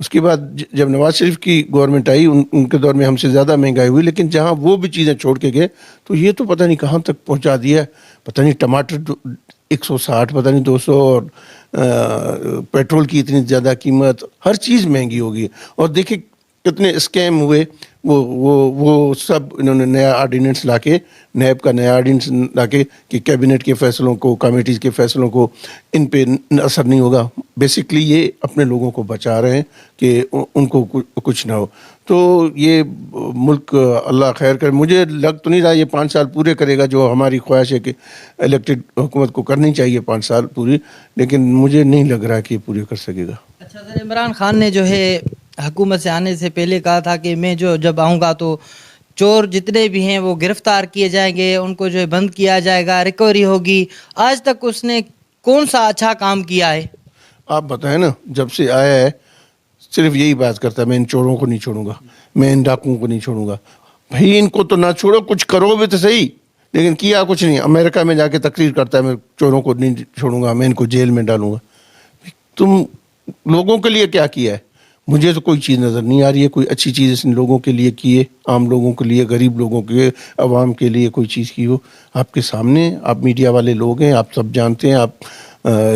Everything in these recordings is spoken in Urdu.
اس کے بعد جب نواز شریف کی گورنمنٹ آئی ان کے دور میں ہم سے زیادہ مہنگائی ہوئی، لیکن جہاں وہ بھی چیزیں چھوڑ کے گئے تو یہ تو پتہ نہیں کہاں تک پہنچا دیا ہے. پتہ نہیں ٹماٹر 160، پتہ نہیں 200، اور پیٹرول کی اتنی زیادہ قیمت، ہر چیز مہنگی ہوگی. اور دیکھیں کتنے اسکیم ہوئے، وہ سب انہوں نے نیا آرڈیننس لا کے، نیب کا نیا آرڈیننس لا کے کہ کیبنٹ کے فیصلوں کو، کمیٹیز کے فیصلوں کو ان پہ اثر نہیں ہوگا. بیسکلی یہ اپنے لوگوں کو بچا رہے ہیں کہ ان کو کچھ نہ ہو. تو یہ ملک اللہ خیر کرے. مجھے لگ تو نہیں رہا یہ 5 سال پورے کرے گا، جو ہماری خواہش ہے کہ الیکٹڈ حکومت کو کرنی چاہیے 5 سال پوری، لیکن مجھے نہیں لگ رہا کہ یہ پورے کر سکے گا. اچھا سر، عمران خان نے جو ہے حکومت سے آنے سے پہلے کہا تھا کہ میں جب آؤں گا تو چور جتنے بھی ہیں وہ گرفتار کیے جائیں گے، ان کو جو ہے بند کیا جائے گا، ریکوری ہوگی. آج تک اس نے کون سا اچھا کام کیا ہے؟ آپ بتائیں نا، جب سے آیا ہے صرف یہی بات کرتا ہے، میں ان چوروں کو نہیں چھوڑوں گا، میں ان ڈاکوؤں کو نہیں چھوڑوں گا. بھائی ان کو تو نہ چھوڑو، کچھ کرو بھی تو صحیح. لیکن کیا کچھ نہیں. امریکہ میں جا کے تقریر کرتا ہے میں چوروں کو نہیں چھوڑوں گا، میں ان کو جیل میں ڈالوں گا. تم لوگوں کے لیے کیا کیا ہے؟ مجھے تو کوئی چیز نظر نہیں آ رہی ہے، کوئی اچھی چیز اس نے لوگوں کے لیے کی ہے، عام لوگوں کے لیے، غریب لوگوں کے، عوام کے لیے کوئی چیز کی ہو. آپ کے سامنے، آپ میڈیا والے لوگ ہیں، آپ سب جانتے ہیں، آپ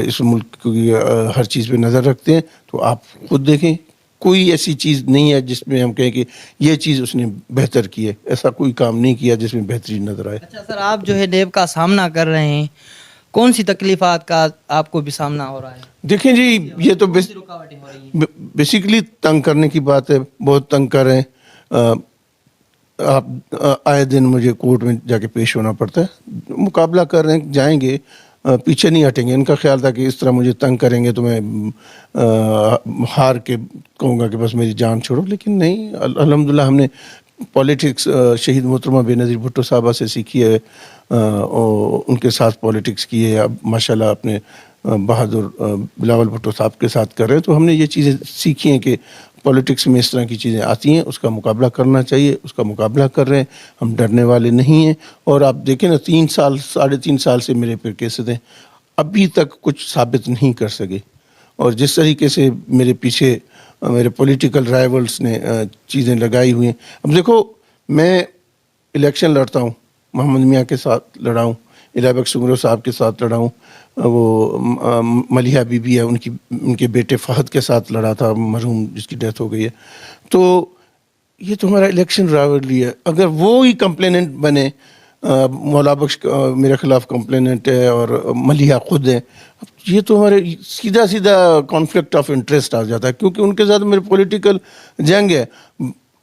اس ملک کی ہر چیز پہ نظر رکھتے ہیں، تو آپ خود دیکھیں. کوئی ایسی چیز نہیں ہے جس میں ہم کہیں کہ یہ چیز اس نے بہتر کی ہے. ایسا کوئی کام نہیں کیا جس میں بہتری نظر آئے. اچھا سر، آپ جو ہے نیب کا سامنا کر رہے ہیں، کون سی تکلیفات کا آپ کو بھی سامنا ہو رہا ہے؟ دیکھیں جی، یہ تو رکاوٹیں ہو رہی ہیں؟ بیسیکلی تنگ کرنے کی بات ہے، بہت تنگ کر رہے ہیں. آپ آئے دن مجھے کورٹ میں جا کے پیش ہونا پڑتا ہے. مقابلہ کر رہے ہیں، جائیں گے، پیچھے نہیں ہٹیں گے. ان کا خیال تھا کہ اس طرح مجھے تنگ کریں گے تو میں ہار کے کہوں گا کہ بس میری جان چھوڑو، لیکن نہیں. الحمدللہ ہم نے پولیٹکس شہید محترمہ بے نظیر بھٹو صاحبہ سے سیکھی ہے، اور ان کے ساتھ پولیٹکس کی ہے. اب ماشاءاللہ اپنے بہادر بلاول بھٹو صاحب کے ساتھ کر رہے ہیں. تو ہم نے یہ چیزیں سیکھی ہیں کہ پولیٹکس میں اس طرح کی چیزیں آتی ہیں، اس کا مقابلہ کرنا چاہیے. اس کا مقابلہ کر رہے ہیں، ہم ڈرنے والے نہیں ہیں. اور آپ دیکھیں نا، 3 سال 3.5 سال سے میرے پہ کیسز ہیں، ابھی تک کچھ ثابت نہیں کر سکے. اور جس طریقے سے میرے پیچھے میرے پولیٹیکل رائیولز نے چیزیں لگائی ہوئی ہیں. اب دیکھو، میں الیکشن لڑتا ہوں، محمد میاں کے ساتھ لڑا ہوں، الہ بخش سنگرو صاحب کے ساتھ لڑا ہوں، وہ ملیحہ بی بی ہے ان کے بیٹے فہد کے ساتھ لڑا تھا، مرحوم جس کی ڈیتھ ہو گئی ہے. تو یہ تو ہمارا الیکشن رائیولری ہے. اگر وہی کمپلیننٹ بنے، مولا بخش میرے خلاف کمپلیننٹ ہے اور ملیحہ خود ہے، یہ تو ہمارے سیدھا کانفلکٹ آف انٹرسٹ آ جاتا ہے، کیونکہ ان کے ساتھ میرے پولیٹیکل جنگ ہے.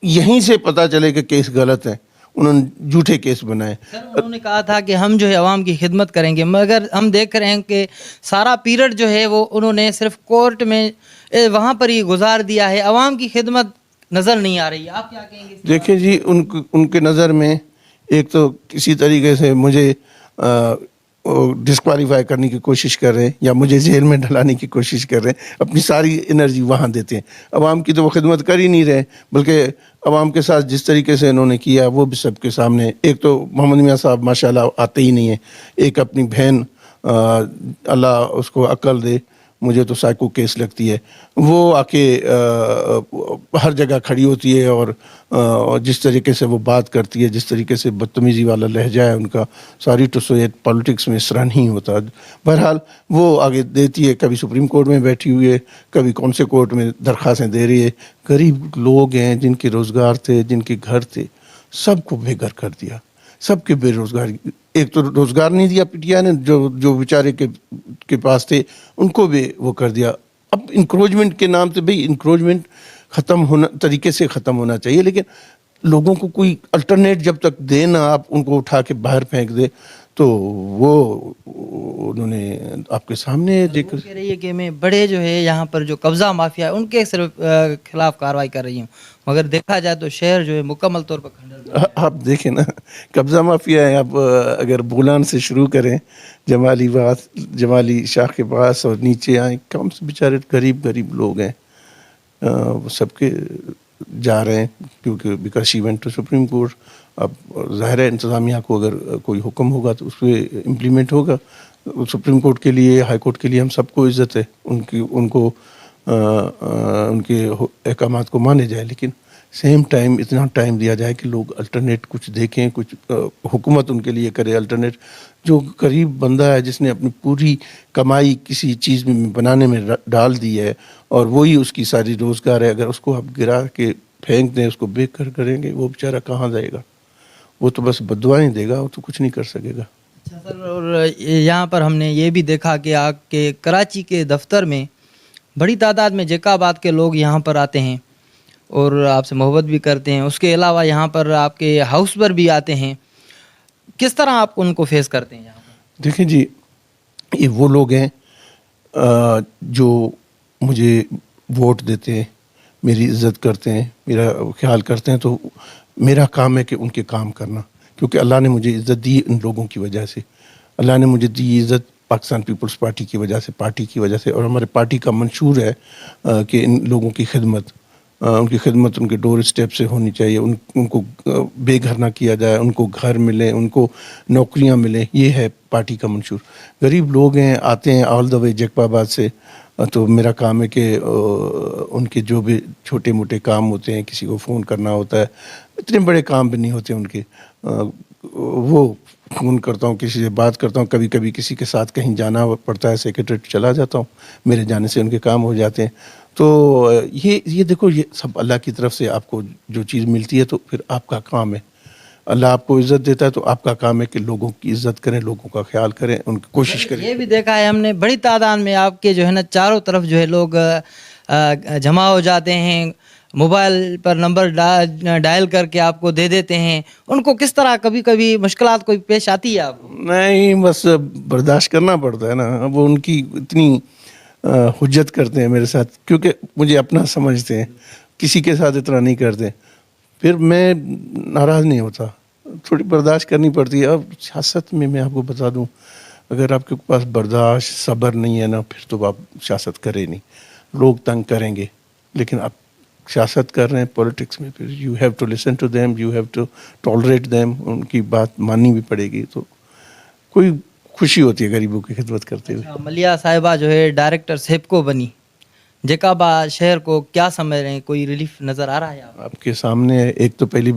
یہیں سے پتہ چلے کہ کیس غلط ہے، انہوں نے جھوٹے کیس بنائے. سر، انہوں نے کہا تھا کہ ہم جو ہے عوام کی خدمت کریں گے، مگر ہم دیکھ رہے ہیں کہ سارا پیریڈ جو ہے وہ انہوں نے صرف کورٹ میں وہاں پر ہی گزار دیا ہے، عوام کی خدمت نظر نہیں آ رہی ہے. آپ کیا کہیں گے؟ دیکھیں جی، ان کے نظر میں ایک تو کسی طریقے سے مجھے ڈسکوالیفائی کرنے کی کوشش کر رہے ہیں، یا مجھے جیل میں ڈلانے کی کوشش کر رہے ہیں. اپنی ساری انرجی وہاں دیتے ہیں. عوام کی تو وہ خدمت کر ہی نہیں رہے، بلکہ عوام کے ساتھ جس طریقے سے انہوں نے کیا وہ بھی سب کے سامنے. ایک تو محمد میاں صاحب ماشاءاللہ آتے ہی نہیں ہیں. ایک اپنی بہن، اللہ اس کو عقل دے، مجھے تو سائیکو کیس لگتی ہے، وہ آ کے ہر جگہ کھڑی ہوتی ہے، اور جس طریقے سے وہ بات کرتی ہے، جس طریقے سے بدتمیزی والا لہجہ ہے ان کا، ساری ٹو سو ایٹ پالیٹکس میں اس طرح نہیں ہوتا. بہرحال وہ آگے دیتی ہے، کبھی سپریم کورٹ میں بیٹھی ہوئی ہے، کبھی کون سے کورٹ میں درخواستیں دے رہی ہے. غریب لوگ ہیں جن کے روزگار تھے، جن کے گھر تھے، سب کو بے گھر کر دیا، سب کے بے روزگاری. ایک تو روزگار نہیں دیا پی ٹی آئی نے، جو بیچارے کے پاس تھے ان کو بھی وہ کر دیا. اب انکروچمنٹ کے نام سے، بھئی انکروچمنٹ طریقے سے ختم ہونا چاہیے، لیکن لوگوں کو کوئی الٹرنیٹ جب تک دے نا، آپ ان کو اٹھا کے باہر پھینک دے، تو وہ انہوں نے آپ کے سامنے دیکھ کہہ رہی ہے کہ میں بڑے جو ہے یہاں پر جو قبضہ مافیا ہے ان کے صرف خلاف کارروائی کر رہی ہوں، مگر دیکھا جائے تو شہر جو ہے مکمل طور پر کھنڈر. آپ دیکھیں نا، قبضہ مافیا ہے. آپ اگر بولان سے شروع کریں، جمالی شاہ کے پاس، اور نیچے آئیں، کم سے بیچارے غریب لوگ ہیں، وہ سب کے جا رہے ہیں، کیونکہ because she went to supreme court. اب ظاہر ہے انتظامیہ کو اگر کوئی حکم ہوگا تو اس پہ امپلیمنٹ ہوگا. سپریم کورٹ کے لیے، ہائی کورٹ کے لیے ہم سب کو عزت ہے، ان کو ان کے احکامات کو مانے جائے، لیکن سیم ٹائم اتنا ٹائم دیا جائے کہ لوگ الٹرنیٹ کچھ دیکھیں، کچھ حکومت ان کے لیے کرے الٹرنیٹ. جو غریب بندہ ہے جس نے اپنی پوری کمائی کسی چیز میں بنانے میں ڈال دی ہے اور وہی اس کی ساری روزگار ہے، اگر اس کو آپ گرا کے پھینک دیں، اس کو بے کر کریں گے، وہ بیچارہ کہاں جائے گا؟ وہ تو بس بددعائیں دے گا، وہ تو کچھ نہیں کر سکے گا. اچھا سر، اور یہاں پر ہم نے یہ بھی دیکھا کہ آپ کے کراچی کے دفتر میں بڑی تعداد میں جیکاباد کے لوگ یہاں پر آتے ہیں اور آپ سے محبت بھی کرتے ہیں. اس کے علاوہ یہاں پر آپ کے ہاؤس پر بھی آتے ہیں. کس طرح آپ ان کو فیس کرتے ہیں یہاں پر؟ دیکھیں جی، یہ وہ لوگ ہیں جو مجھے ووٹ دیتے ہیں، میری عزت کرتے ہیں، میرا خیال کرتے ہیں، تو میرا کام ہے کہ ان کے کام کرنا، کیونکہ اللہ نے مجھے عزت دی ان لوگوں کی وجہ سے. اللہ نے مجھے دی عزت پاکستان پیپلز پارٹی کی وجہ سے، پارٹی کی وجہ سے. اور ہمارے پارٹی کا منشور ہے کہ ان لوگوں کی خدمت، ان کی خدمت ان کے ڈور اسٹیپ سے ہونی چاہیے. ان کو بے گھر نہ کیا جائے، ان کو گھر ملے، ان کو نوکریاں ملیں. یہ ہے پارٹی کا منشور. غریب لوگ ہیں، آتے ہیں آل دا وے جیکب آباد سے، تو میرا کام ہے کہ ان کے جو بھی چھوٹے موٹے کام ہوتے ہیں، کسی کو فون کرنا ہوتا ہے، اتنے بڑے کام بھی نہیں ہوتے ان کے، وہ فون کرتا ہوں، کسی سے بات کرتا ہوں. کبھی کبھی کسی کے ساتھ کہیں جانا پڑتا ہے، سیکریٹریٹ چلا جاتا ہوں، میرے جانے سے ان کے کام ہو جاتے ہیں. تو یہ دیکھو، یہ سب اللہ کی طرف سے آپ کو جو چیز ملتی ہے، تو پھر آپ کا کام ہے. اللہ آپ کو عزت دیتا ہے تو آپ کا کام ہے کہ لوگوں کی عزت کریں، لوگوں کا خیال کریں، ان کی کوشش کریں. یہ بھی دیکھا ہے ہم نے، بڑی تعداد میں آپ کے جو ہے نا چاروں طرف جو ہے لوگ جمع ہو جاتے ہیں، موبائل پر نمبر ڈائل کر کے آپ کو دے دیتے ہیں. ان کو کس طرح کبھی کبھی مشکلات کوئی پیش آتی ہے آپ کو؟ نہیں، بس برداشت کرنا پڑتا ہے نا. وہ ان کی اتنی حجت کرتے ہیں میرے ساتھ، کیونکہ مجھے اپنا سمجھتے ہیں، کسی کے ساتھ اتنا نہیں کرتے. پھر میں ناراض نہیں ہوتا، تھوڑی برداشت کرنی پڑتی ہے. اب سیاست میں آپ کو بتا دوں، اگر آپ کے پاس برداشت صبر نہیں ہے نا، پھر تو آپ سیاست کریں نہیں. لوگ تنگ کریں گے، لیکن آپ سیاست کر رہے ہیں پولیٹکس میں، پھر you have to listen to them, you have to tolerate them. ان کی بات ماننی بھی پڑے گی. تو کوئی خوشی ہوتی ہے غریبوں کی خدمت کرتے ہوئے. ملیہ صاحبہ جو ہے ڈائریکٹر سیپکو بنی، جیکاباد شہر کو کیا سمجھ رہے ہیں؟ کوئی ریلیف نظر آ رہا ہے آپ کو؟ آپ کے سامنے ایک تو پہلی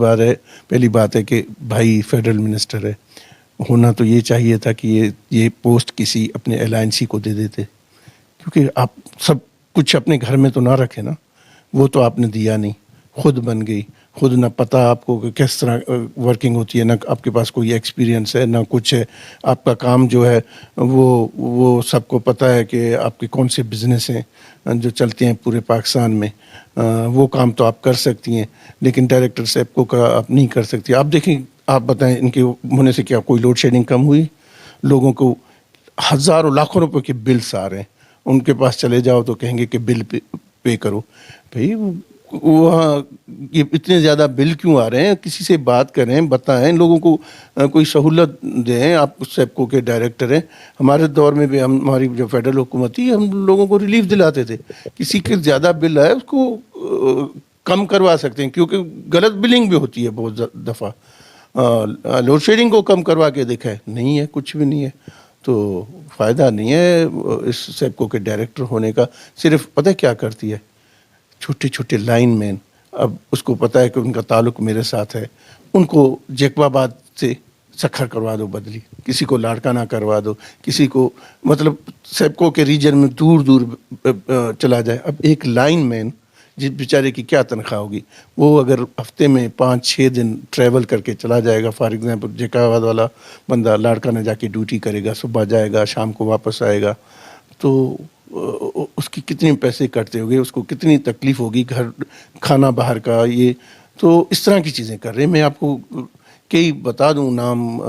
بات ہے کہ بھائی فیڈرل منسٹر ہے، ہونا تو یہ چاہیے تھا کہ یہ پوسٹ کسی اپنے الائنسی کو دے دیتے، کیونکہ آپ سب کچھ اپنے گھر میں تو نہ رکھے نا. وہ تو آپ نے دیا نہیں، خود بن گئی. خود نہ پتہ آپ کو کہ کس طرح ورکنگ ہوتی ہے، نہ آپ کے پاس کوئی ایکسپیرینس ہے، نہ کچھ ہے. آپ کا کام جو ہے وہ سب کو پتہ ہے کہ آپ کے کون سے بزنس ہیں جو چلتے ہیں پورے پاکستان میں. وہ کام تو آپ کر سکتی ہیں، لیکن ڈائریکٹر سیپکو کا آپ نہیں کر سکتی. آپ دیکھیں، آپ بتائیں ان کے ہونے سے کیا کوئی لوڈ شیڈنگ کم ہوئی؟ لوگوں کو ہزاروں لاکھوں روپے کے بلس آ رہے ہیں، ان کے پاس چلے جاؤ تو کہیں گے کہ بل پے کرو. بھائی وہاں یہ اتنے زیادہ بل کیوں آ رہے ہیں؟ کسی سے بات کریں، بتائیں، لوگوں کو کوئی سہولت دیں. آپ سیپکو کے ڈائریکٹر ہیں. ہمارے دور میں بھی ہماری جو فیڈرل حکومت تھی، ہم لوگوں کو ریلیف دلاتے تھے. کسی کے زیادہ بل آئے اس کو کم کروا سکتے ہیں، کیونکہ غلط بلنگ بھی ہوتی ہے بہت دفعہ. لوڈ شیڈنگ کو کم کروا کے دیکھا ہے، نہیں ہے، کچھ بھی نہیں ہے. تو فائدہ نہیں ہے اس سیپکو کے ڈائریکٹر ہونے کا. صرف پتہ کیا کرتی ہے؟ چھوٹے چھوٹے لائن مین، اب اس کو پتہ ہے کہ ان کا تعلق میرے ساتھ ہے، ان کو جیکب آباد سے سکھر کروا دو بدلی، کسی کو لاڑکانہ کروا دو، کسی کو مطلب سیپکو کے ریجن میں دور دور چلا جائے. اب ایک لائن مین جس بیچارے کی کیا تنخواہ ہوگی؟ وہ اگر ہفتے میں 5-6 دن ٹریول کر کے چلا جائے گا، فار ایگزامپل جیکب آباد والا بندہ لاڑکانہ جا کے ڈیوٹی کرے گا، صبح جائے گا، شام کو واپس آئے گا، تو اس کی کتنے پیسے کٹتے ہوگے، اس کو کتنی تکلیف ہوگی، گھر کھانا باہر کا. یہ تو اس طرح کی چیزیں کر رہے ہیں. میں آپ کو کئی بتا دوں نام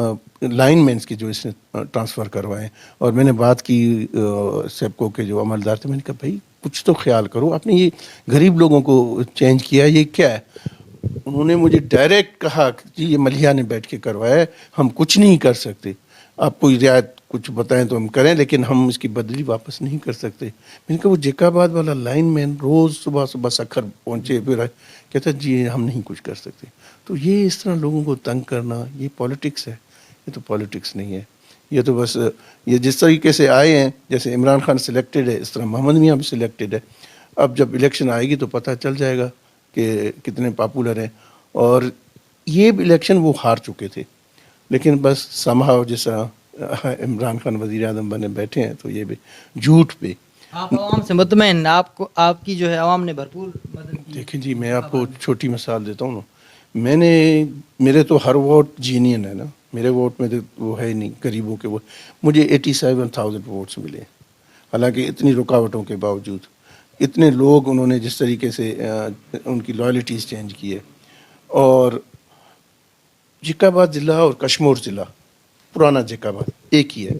لائن مینس کے جو اس نے ٹرانسفر کروائے. اور میں نے بات کی سیپکو کے جو عملدار تھے، میں نے کہا بھائی کچھ تو خیال کرو، آپ نے یہ غریب لوگوں کو چینج کیا، یہ کیا ہے؟ انہوں نے مجھے ڈائریکٹ کہا کہ جی یہ ملیحہ نے بیٹھ کے کروایا ہے، ہم کچھ نہیں کر سکتے. آپ کوئی رعایت کچھ بتائیں تو ہم کریں، لیکن ہم اس کی بدلی واپس نہیں کر سکتے. میں نے کہا وہ جیکب آباد والا لائن مین روز صبح سکھر پہنچے، پھر کہتا جی ہم نہیں کچھ کر سکتے. تو یہ اس طرح لوگوں کو تنگ کرنا، یہ پولیٹکس ہے؟ یہ تو پولیٹکس نہیں ہے. یہ تو بس یہ جس طریقے سے آئے ہیں، جیسے عمران خان سلیکٹڈ ہے، اس طرح محمد میاں بھی سلیکٹڈ ہے. اب جب الیکشن آئے گی تو پتہ چل جائے گا کہ کتنے پاپولر ہیں. اور یہ الیکشن وہ ہار چکے تھے، لیکن بس سمہاؤ جس طرح عمران خان وزیر اعظم بنے بیٹھے ہیں تو یہ بھی جھوٹ پہ. آپ عوام سے مطمئن؟ آپ کو آپ کی جو ہے عوام نے بھرپور مدد کی؟ دیکھیں جی، میں آپ کو چھوٹی مثال دیتا ہوں نا. میرے تو ہر ووٹ جینین ہے نا، میرے ووٹ میں تو وہ ہے ہی نہیں غریبوں کے ووٹ. مجھے 87,000 ووٹس ملے، حالانکہ اتنی رکاوٹوں کے باوجود. اتنے لوگ انہوں نے جس طریقے سے ان کی لائلٹیز چینج کی ہے. اور جیکاباد ضلع اور کشمور ضلع، پرانا جیکاباد ایک ہی ہے،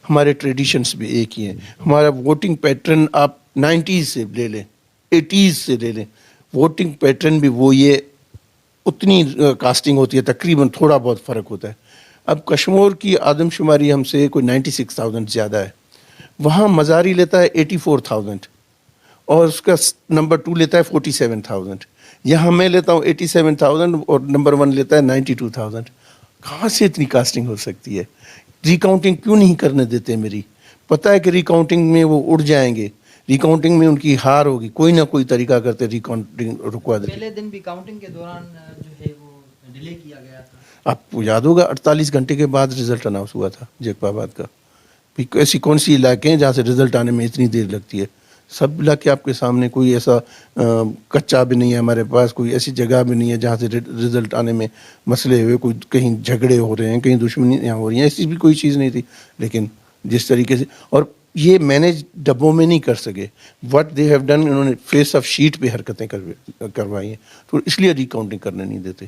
ہمارے ٹریڈیشنس بھی ایک ہی ہیں. ہمارا ووٹنگ پیٹرن آپ 90s سے لے لیں، 80s سے لے لیں، ووٹنگ پیٹرن بھی وہ یہ اتنی کاسٹنگ ہوتی ہے، تقریباً تھوڑا بہت فرق ہوتا ہے. اب کشمور کی آدم شماری ہم سے کوئی 96,000 زیادہ ہے. وہاں مزاری لیتا ہے 84,000 اور اس کا نمبر 2 لیتا ہے 47,000. یہاں میں لیتا ہوں 87,000 اور نمبر 1 لیتا ہے 92,000. کہاں سے اتنی کاسٹنگ ہو سکتی ہے؟ ریکاؤنٹنگ کیوں نہیں کرنے دیتے میری؟ پتہ ہے کہ ریکاؤنٹنگ میں وہ اڑ جائیں گے، ریکاؤنٹنگ میں ان کی ہار ہوگی، کوئی نہ کوئی طریقہ کرتے ریکاؤنٹنگ رکوا دیتے. پہلے دن بھی کاؤنٹنگ کے دوران جو ہے وہ ڈیلے کیا گیا تھا. آپ کو یاد ہوگا 48 گھنٹے کے بعد رزلٹ اناؤنس ہوا تھا جیکاباد کا. ایسی کون سی علاقے ہیں جہاں سے رزلٹ آنے میں اتنی دیر لگتی ہے؟ سب علاقے آپ کے سامنے، کوئی ایسا کچا بھی نہیں ہے ہمارے پاس، کوئی ایسی جگہ بھی نہیں ہے جہاں سے رزلٹ آنے میں مسئلے ہوئے، کوئی کہیں جھگڑے ہو رہے ہیں، کہیں دشمنیاں ہو رہی ہیں، ایسی بھی کوئی چیز نہیں تھی. لیکن جس طریقے سے، اور یہ مینیج ڈبوں میں نہیں کر سکے. وٹ دے ہیو ڈن، انہوں نے فیس آف شیٹ پہ حرکتیں کروائی ہیں، تو اس لیے ریکاؤنٹنگ کرنے نہیں دیتے.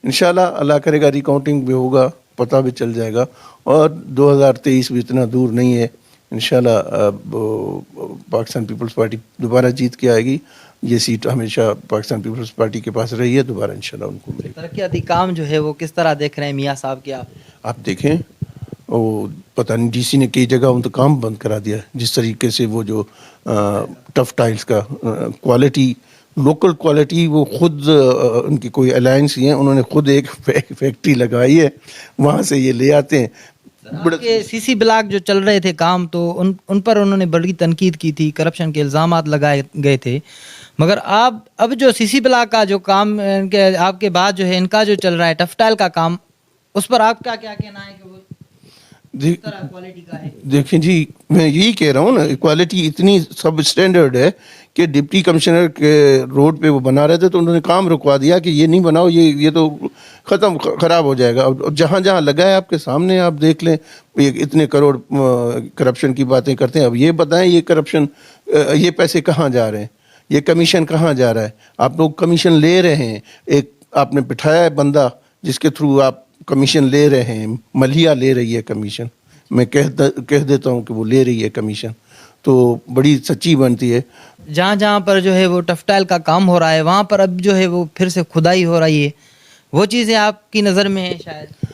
انشاءاللہ اللہ کرے گا ریکاؤنٹنگ بھی ہوگا، پتہ بھی چل جائے گا. اور 2023 بھی اتنا دور نہیں ہے، انشاءاللہ پاکستان پیپلز پارٹی دوبارہ جیت کے آئے گی. یہ سیٹ ہمیشہ پاکستان پیپلز پارٹی کے پاس رہی ہے، دوبارہ انشاءاللہ ان کو ملے گی. ترقیاتی کام جو ہے وہ کس طرح دیکھ رہے ہیں میاں صاحب کے؟ آپ دیکھیں، وہ پتہ نہیں ڈی سی نے کئی جگہ ان کا کام بند کرا دیا. جس طریقے سے وہ جو ٹف ٹائلز کا کوالٹی، لوکل کوالٹی، وہ خود ان کی کوئی الائنس ہی ہیں، انہوں نے خود ایک فیکٹری لگائی ہے، وہاں سے یہ لے آتے ہیں. سی سی بلاک جو چل رہے تھے کام، تو ان پر انہوں نے بڑی تنقید کی تھی، کرپشن کے الزامات لگائے گئے تھے. مگر آپ اب جو سی سی بلاک کا جو کام آپ کے بعد جو ہے ان کا جو چل رہا ہے ٹف ٹائل کا کام، اس پر آپ کا کیا کہنا ہے کہ وہ کس طرح کوالٹی کا ہے؟ دیکھیں جی، میں یہی کہہ رہا ہوں نا، کوالٹی اتنی سب اسٹینڈرڈ ہے کہ ڈپٹی کمشنر کے روڈ پہ وہ بنا رہے تھے تو انہوں نے کام رکوا دیا کہ یہ نہیں بناؤ، یہ تو ختم، خراب ہو جائے گا. اور جہاں جہاں لگا ہے آپ کے سامنے، آپ دیکھ لیں، اتنے کروڑ کرپشن کی باتیں کرتے ہیں. اب یہ بتائیں، یہ کرپشن، یہ پیسے کہاں جا رہے ہیں؟ یہ کمیشن کہاں جا رہا ہے؟ آپ لوگ کمیشن لے رہے ہیں، ایک آپ نے بٹھایا ہے بندہ جس کے تھرو آپ کمیشن لے رہے ہیں، ملیحہ لے رہی ہے کمیشن. میں کہہ دیتا ہوں کہ وہ لے رہی ہے کمیشن، تو بڑی سچی بنتی ہے. جہاں جہاں پر جو ہے وہ ٹف ٹائل کا کام ہو رہا ہے، وہاں پر اب جو ہے وہ پھر سے کھدائی ہو رہی ہے، وہ چیزیں آپ کی نظر میں ہیں شاید؟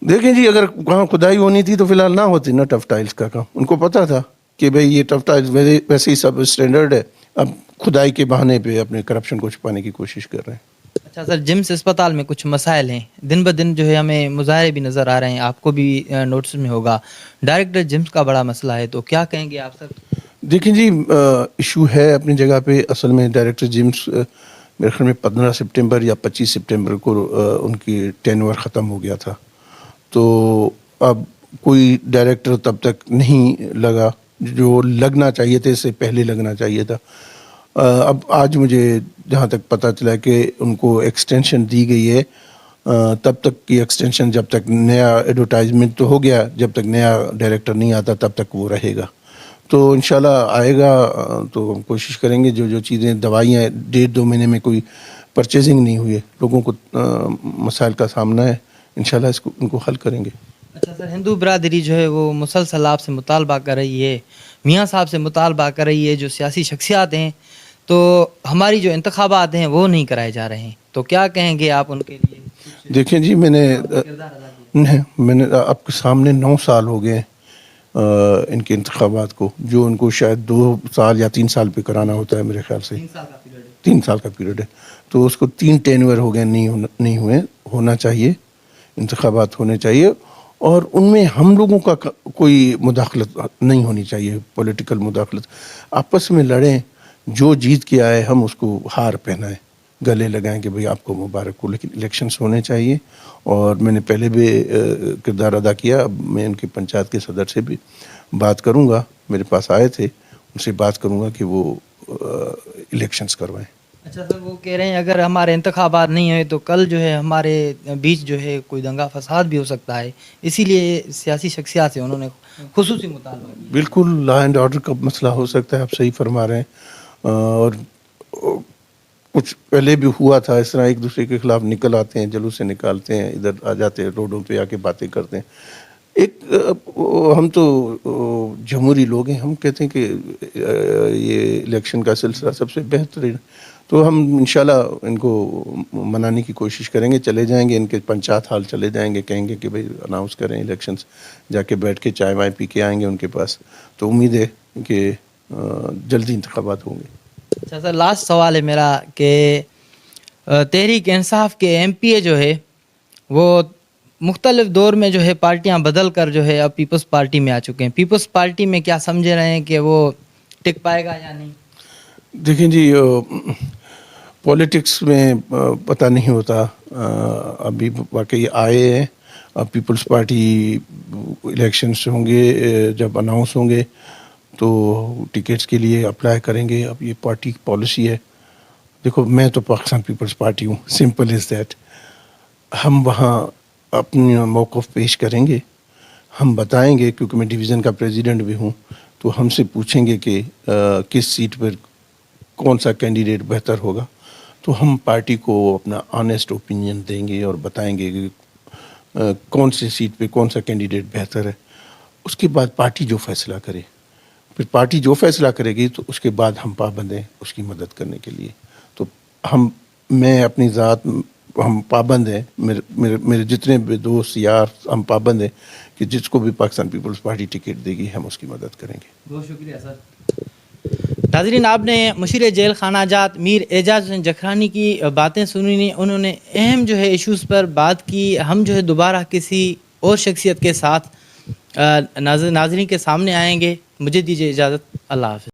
دیکھیں جی، اگر وہاں کھدائی ہونی تھی تو فی الحال نہ ہوتی نا ٹف ٹائلز کا کام. ان کو پتہ تھا کہ بھئی یہ ٹف ٹائلز ویسے ہی سب اسٹینڈرڈ ہے، اب کھدائی کے بہانے پہ اپنے کرپشن کو چھپانے کی کوشش کر رہے ہیں. اچھا سر، جمس اسپتال میں کچھ مسائل ہیں، دن بدن جو ہے ہمیں مظاہرے بھی نظر آ رہے ہیں، آپ کو بھی نوٹس میں ہوگا. ڈائریکٹر جمس کا بڑا مسئلہ ہے، تو کیا کہیں گے آپ سر؟ دیکھیں جی، ایشو ہے اپنی جگہ پہ. اصل میں ڈائریکٹر جمس میرے خیال میں 15 سپٹمبر یا 25 سپٹمبر کو ان کی ٹینور ختم ہو گیا تھا. تو اب کوئی ڈائریکٹر تب تک نہیں لگا جو لگنا چاہیے تھا، اس سے پہلے لگنا چاہیے تھا. اب آج مجھے جہاں تک پتہ چلا کہ ان کو ایکسٹینشن دی گئی ہے، تب تک کی ایکسٹینشن، جب تک نیا ایڈورٹائزمنٹ تو ہو گیا، جب تک نیا ڈائریکٹر نہیں آتا تب تک وہ رہے گا. تو انشاءاللہ آئے گا تو ہم کوشش کریں گے جو چیزیں، دوائیاں 1.5-2 مہینے میں کوئی پرچیزنگ نہیں ہوئی ہے، لوگوں کو مسائل کا سامنا ہے، انشاءاللہ اس کو ان کو حل کریں گے. اچھا سر، ہندو برادری جو ہے وہ مسلسل آپ سے مطالبہ کر رہی ہے، میاں صاحب سے مطالبہ کر رہی ہے، جو سیاسی شخصیات ہیں، تو ہماری جو انتخابات ہیں وہ نہیں کرائے جا رہے ہیں، تو کیا کہیں گے آپ ان کے لیے؟ دیکھیں جی، میں نے آپ کے سامنے 9 سال ہو گئے ان کے انتخابات کو، جو ان کو شاید 2 سال یا 3 سال پہ کرانا ہوتا ہے میرے خیال سے. 3 سال کا پیریڈ ہے، تو اس کو 3 ٹینور ہو گئے، نہیں ہوئے. ہونا چاہیے، انتخابات ہونے چاہیے، اور ان میں ہم لوگوں کا کوئی مداخلت نہیں ہونی چاہیے، پولیٹیکل مداخلت. آپس میں لڑیں، جو جیت کے آئے ہم اس کو ہار پہنائیں, گلے لگائیں کہ بھئی آپ کو مبارک ہو, لیکن الیکشنز ہونے چاہیے. اور میں نے پہلے بھی کردار ادا کیا, اب میں ان کی پنچایت کے صدر سے بھی بات کروں گا, میرے پاس آئے تھے, ان سے بات کروں گا کہ وہ الیکشنز کروائیں. اچھا سر, وہ کہہ رہے ہیں اگر ہمارے انتخابات نہیں ہوئے تو کل جو ہے ہمارے بیچ جو ہے کوئی دنگا فساد بھی ہو سکتا ہے, اسی لیے سیاسی شخصیات سے انہوں نے خصوصی مطالبہ کیا. بالکل لا اینڈ آرڈر کا مسئلہ ہو سکتا ہے, آپ صحیح فرما رہے ہیں. اور کچھ پہلے بھی ہوا تھا اس طرح, ایک دوسرے کے خلاف نکل آتے ہیں, جلوس سے نکالتے ہیں, ادھر آ جاتے ہیں, روڈوں پہ آ کے باتیں کرتے ہیں. ایک ہم تو جمہوری لوگ ہیں, ہم کہتے ہیں کہ یہ الیکشن کا سلسلہ سب سے بہترین, تو ہم انشاءاللہ ان کو منانے کی کوشش کریں گے. چلے جائیں گے ان کے پنچایت حال چلے جائیں گے, کہیں گے کہ بھئی اناؤنس کریں الیکشنز, جا کے بیٹھ کے چائے وائے پی کے آئیں گے ان کے پاس. تو امید ہے کہ جلدی انتخابات ہوں گے. اچھا سر, لاسٹ سوال ہے میرا کہ تحریک انصاف کے ایم پی اے جو ہے وہ مختلف دور میں جو ہے پارٹیاں بدل کر جو ہے اب پیپلز پارٹی میں آ چکے ہیں. پیپلز پارٹی میں کیا سمجھ رہے ہیں کہ وہ ٹک پائے گا یا نہیں؟ دیکھیں جی, پولیٹکس میں پتہ نہیں ہوتا, ابھی واقعی آئے ہیں. اب پیپلز پارٹی الیکشنز ہوں گے, جب اناؤنس ہوں گے تو ٹکٹس کے لیے اپلائی کریں گے. اب یہ پارٹی کی پالیسی ہے. دیکھو میں تو پاکستان پیپلز پارٹی ہوں, سمپل از دیٹ. ہم وہاں اپنا موقف پیش کریں گے, ہم بتائیں گے, کیونکہ میں ڈویژن کا پریزیڈنٹ بھی ہوں, تو ہم سے پوچھیں گے کہ کس سیٹ پر کون سا کینڈیڈیٹ بہتر ہوگا, تو ہم پارٹی کو اپنا آنیسٹ اوپینین دیں گے اور بتائیں گے کہ کون سی سیٹ پہ کون سا کینڈیڈیٹ بہتر ہے. اس کے بعد پارٹی جو فیصلہ کرے, پھر پارٹی جو فیصلہ کرے گی تو اس کے بعد ہم پابند ہیں اس کی مدد کرنے کے لیے. تو میں اپنی ذات ہم پابند ہیں, میرے جتنے بھی دوست یار ہم پابند ہیں کہ جس کو بھی پاکستان پیپلز پارٹی ٹکٹ دے گی ہم اس کی مدد کریں گے. بہت شکریہ سر. ناظرین, آپ نے مشیر جیل خانہ جات میر اعجاز حسین جکھرانی کی باتیں سنی, انہوں نے اہم جو ہے ایشوز پر بات کی. ہم جو ہے دوبارہ کسی اور شخصیت کے ساتھ ناظرین کے سامنے آئیں گے. مجھے دیجیے اجازت, اللہ حافظ.